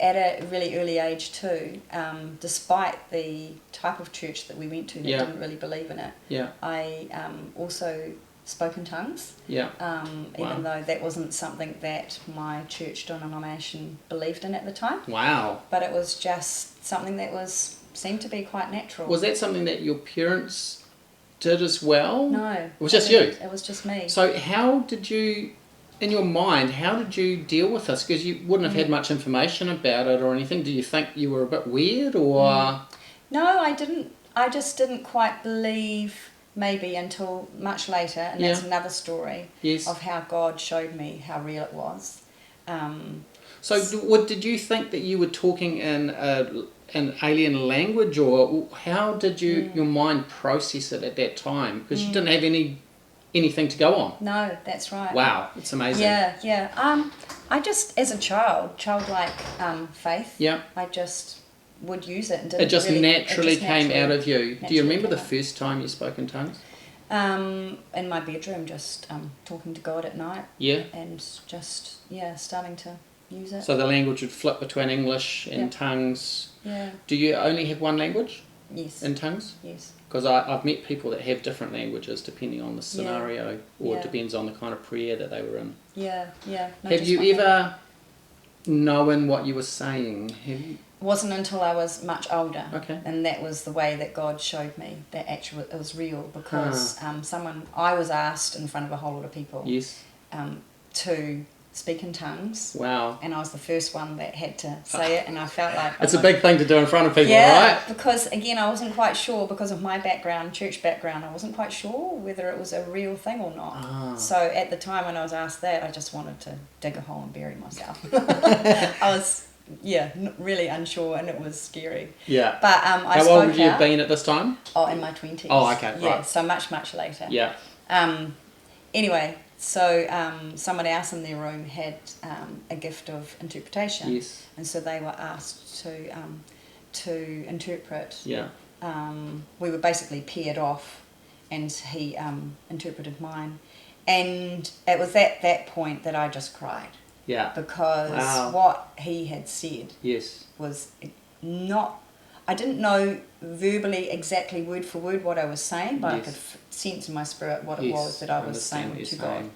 at a really early age too, despite the type of church that we went to that didn't really believe in it, I also spoke in tongues, even though that wasn't something that my church denomination believed in at the time. Wow. But it was just something that seemed to be quite natural. Was that something that your parents did as well? No. It was just you? It was just me. So how did you, in your mind, how did you deal with this? Because you wouldn't have had much information about it or anything. Do you think you were a bit weird or...? No, I didn't. I just didn't quite believe maybe until much later, and that's another story of how God showed me how real it was. So did you think that you were talking in an alien language, or how did your mind process it at that time? Because you didn't have anything to go on. No, that's right. Wow, it's amazing. Yeah. I just, as a childlike faith, I just would use it. And it just naturally came out of you. Do you remember the first time you spoke in tongues? In my bedroom, just talking to God at night. Yeah. And just, starting to use it. So the language would flip between English and tongues. Yeah. Do you only have one language? Yes. In tongues? Yes. Because I've met people that have different languages depending on the scenario, or it depends on the kind of prayer that they were in. Yeah. No, have you ever known what you were saying? It wasn't until I was much older. Okay. And that was the way that God showed me that actually it was real, because I was asked in front of a whole lot of people to speak in tongues. Wow. And I was the first one that had to say it, and I felt like... It's a big thing to do in front of people, right? Yeah, because again, I wasn't quite sure, because of my background, church background, I wasn't quite sure whether it was a real thing or not. So at the time when I was asked that, I just wanted to dig a hole and bury myself. I was, really unsure, and it was scary. Yeah. But I spoke out. How old would you have been at this time? Oh, in my 20s. Oh, okay, right. Yeah, so much later. Yeah. Anyway, so someone else in their room had a gift of interpretation. Yes. And so they were asked to interpret. Yeah. We were basically paired off, and he interpreted mine. And it was at that point that I just cried. Yeah. Because what he had said was not... I didn't know verbally exactly word for word what I was saying, but I could sense in my spirit what it was that I was saying to God.